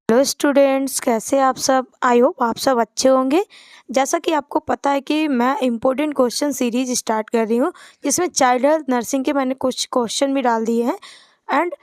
Hello students, कैसे आप सब। आई होप आप सब अच्छे होंगे। जैसा कि आपको पता है कि मैं इम्पोर्टेंट क्वेश्चन सीरीज स्टार्ट कर रही हूँ, जिसमें चाइल्ड हेल्थ नर्सिंग के मैंने कुछ क्वेश्चन भी डाल दिए हैं। एंड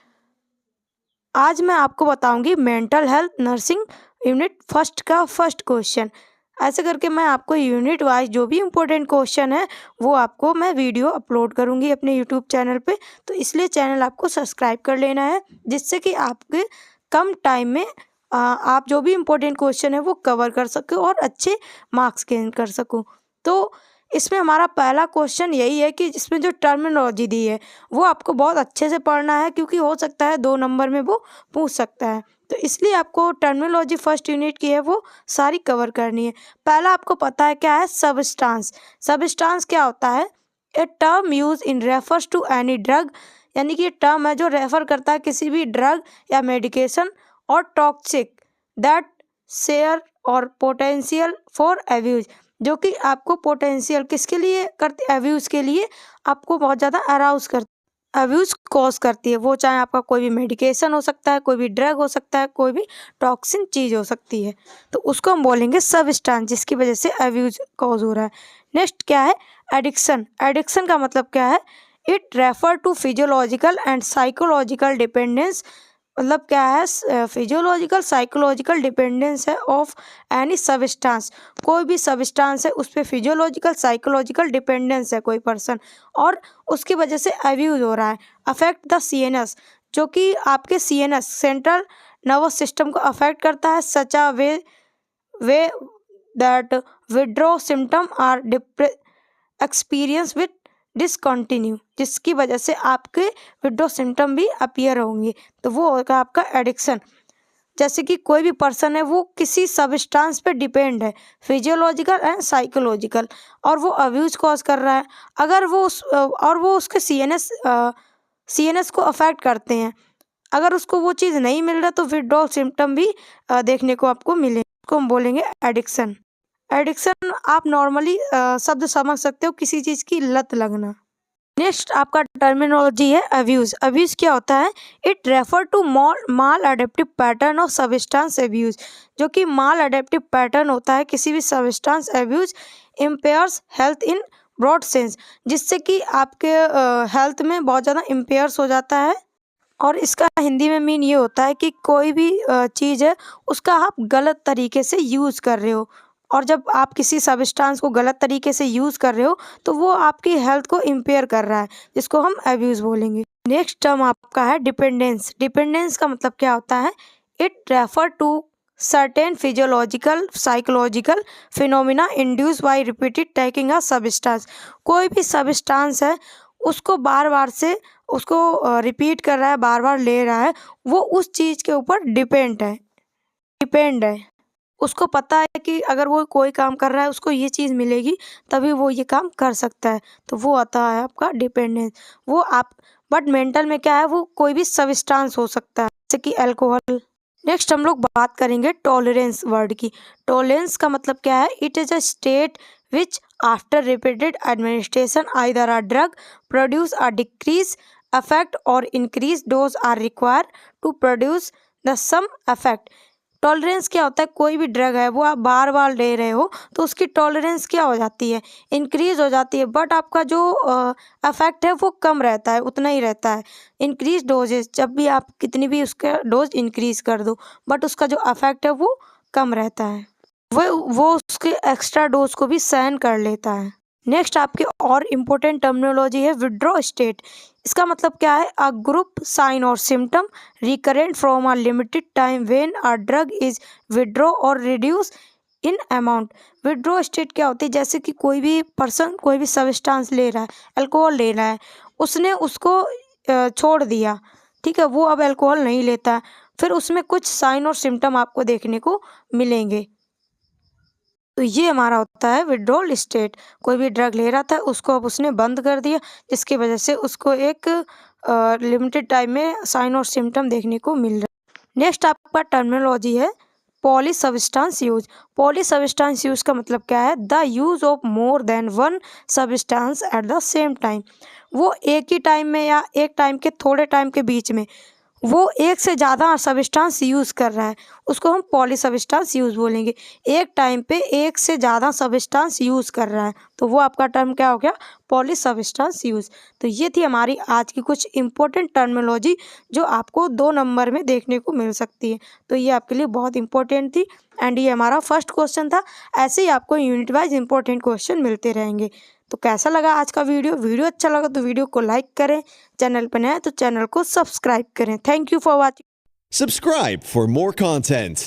आज मैं आपको बताऊंगी mental health nursing unit first का फर्स्ट क्वेश्चन। ऐसे करके मैं आपको यूनिट वाइज जो भी इम्पोर्टेंट क्वेश्चन है वो आपको मैं वीडियो अपलोड करूंगी अपने यूट्यूब चैनल पे। तो इसलिए चैनल आपको सब्सक्राइब कर लेना है, जिससे कि आपके कम टाइम में आप जो भी इम्पोर्टेंट क्वेश्चन है वो कवर कर सको और अच्छे मार्क्स गेन कर सको। तो इसमें हमारा पहला क्वेश्चन यही है कि इसमें जो टर्मिनोलॉजी दी है वो आपको बहुत अच्छे से पढ़ना है, क्योंकि हो सकता है 2 नंबर में वो पूछ सकता है। तो इसलिए आपको टर्मिनोलॉजी फर्स्ट यूनिट की है वो सारी कवर करनी है। पहला आपको पता है क्या है, सबस्टांस। सबस्टांस क्या होता है? A term use in refers to any drug, यानी कि ये टर्म है जो रेफर करता है किसी भी ड्रग या मेडिकेशन और टॉक्सिक दैट शेयर और पोटेंशियल फॉर एब्यूज, जो कि आपको पोटेंशियल किसके लिए करती है, एब्यूज के लिए आपको बहुत ज़्यादा अराउज करती है, एब्यूज कॉज करती है। वो चाहे आपका कोई भी मेडिकेशन हो सकता है, कोई भी ड्रग हो सकता है, कोई भी टॉक्सिन चीज़ हो सकती है, तो उसको हम बोलेंगे सबस्टांस, जिसकी वजह से एब्यूज कॉज हो रहा है। नेक्स्ट क्या है, एडिक्शन। एडिक्शन का मतलब क्या है? It refer to physiological and psychological dependence. मतलब क्या है, फिजियोलॉजिकल साइकोलॉजिकल डिपेंडेंस है ऑफ एनी सबस्टांस। कोई भी सबस्टांस है उस पर फिजियोलॉजिकल साइकोलॉजिकल डिपेंडेंस है कोई पर्सन, और उसकी वजह से अब्यूज हो रहा है। अफेक्ट द सीएनएस, जो कि आपके सीएनएस सेंट्रल नर्वस सिस्टम को अफेक्ट करता है। Such a way that withdraw symptom are experience with discontinue, जिसकी वजह से आपके विड्रॉ सिम्टम भी अपीयर होंगे। तो वो होगा आपका एडिक्शन। जैसे कि कोई भी पर्सन है वो किसी सबस्टांस पे डिपेंड है, फिजियोलॉजिकल एंड साइकोलॉजिकल, और वो अब्यूज कॉज कर रहा है। अगर वो उसके सीएनएस को अफेक्ट करते हैं, अगर उसको वो चीज़ नहीं मिल रहा तो विड्रॉल सिम्टम भी देखने को आपको मिले, उसको हम बोलेंगे एडिक्शन। एडिक्शन आप नॉर्मली शब्द समझ सकते हो, किसी चीज़ की लत लगना। नेक्स्ट आपका टर्मिनोलॉजी है अब्यूज। अब्यूज क्या होता है? It refer to maladaptive pattern of substance abuse, जो कि माल अडेप्टिव पैटर्न होता है किसी भी substance abuse impairs health in broad sense, जिससे कि आपके हेल्थ में बहुत ज़्यादा इम्पेयर्स हो जाता है। और इसका हिंदी में मीन ये होता है कि कोई भी चीज़ है उसका आप गलत तरीके से यूज़ कर रहे हो, और जब आप किसी सबस्टांस को गलत तरीके से यूज़ कर रहे हो तो वो आपकी हेल्थ को इम्पेयर कर रहा है, जिसको हम एब्यूज़ बोलेंगे। नेक्स्ट टर्म आपका है डिपेंडेंस। डिपेंडेंस का मतलब क्या होता है? It refer to certain physiological psychological phenomena induce by repeated taking a substance. कोई भी सबस्टांस है उसको बार बार से उसको रिपीट कर रहा है, बार बार ले रहा है, वो उस चीज़ के ऊपर डिपेंड है। उसको पता है कि अगर वो कोई काम कर रहा है उसको ये चीज़ मिलेगी तभी वो ये काम कर सकता है, तो वो आता है आपका डिपेंडेंस। वो आप बट मेंटल में क्या है, वो कोई भी सबस्टांस हो सकता है, जैसे कि अल्कोहल। नेक्स्ट हम लोग बात करेंगे टॉलरेंस वर्ड की। टॉलरेंस का मतलब क्या है? It is a state which after repeated administration either a drug produce a decrease effect or increase dose are required to produce the sum effect। Tolerance क्या होता है? कोई भी ड्रग है वो आप बार बार ले रहे हो तो उसकी टॉलरेंस क्या हो जाती है? इंक्रीज हो जाती है, बट आपका जो अफेक्ट है वो कम रहता है, उतना ही रहता है। इंक्रीज डोजेज, जब भी आप कितनी भी उसका डोज इंक्रीज कर दो बट उसका जो अफेक्ट है वो कम रहता है, वो उसके एक्स्ट्रा डोज को भी सहन कर लेता है। नेक्स्ट आपके और इम्पोर्टेंट टर्मिनोलॉजी है विड्रॉ स्टेट। इसका मतलब क्या है? अ ग्रुप साइन और symptom recurrent from a limited time when a drug is withdraw और reduce in amount. Withdraw state क्या होती है? जैसे कि कोई भी पर्सन कोई भी सबस्टांस ले रहा है, अल्कोहल ले रहा है, उसने उसको छोड़ दिया, ठीक है, वो अब अल्कोहल नहीं लेता, फिर उसमें कुछ साइन और सिम्टम आपको देखने को मिलेंगे। तो ये हमारा होता है विड्रॉल स्टेट। कोई भी ड्रग ले रहा था उसको अब उसने बंद कर दिया, जिसकी वजह से उसको एक लिमिटेड टाइम में साइन और सिम्टम देखने को मिल रहा है। नेक्स्ट आपका टर्मिनोलॉजी है poly substance use. Poly substance use का मतलब क्या है? The use of more than one substance at the same time. वो एक ही टाइम में या एक टाइम के थोड़े टाइम के बीच में वो एक से ज़्यादा सब्सटेंस यूज़ कर रहा है, उसको हम पॉली सब्सटेंस यूज़ बोलेंगे। एक टाइम पे एक से ज़्यादा सब्सटेंस यूज़ कर रहा है, तो वो आपका टर्म क्या हो गया? Poly substance use. तो ये थी हमारी आज की कुछ इंपॉर्टेंट टर्मिनोलॉजी जो आपको 2 नंबर में देखने को मिल सकती है। तो ये आपके लिए बहुत इंपॉर्टेंट थी एंड ये हमारा फर्स्ट क्वेश्चन था। ऐसे ही आपको यूनिट वाइज इंपॉर्टेंट क्वेश्चन मिलते रहेंगे। तो कैसा लगा आज का वीडियो अच्छा लगा तो वीडियो को लाइक करें, चैनल पर नया है तो चैनल को सब्सक्राइब करें। Thank you for watching. Subscribe for more content.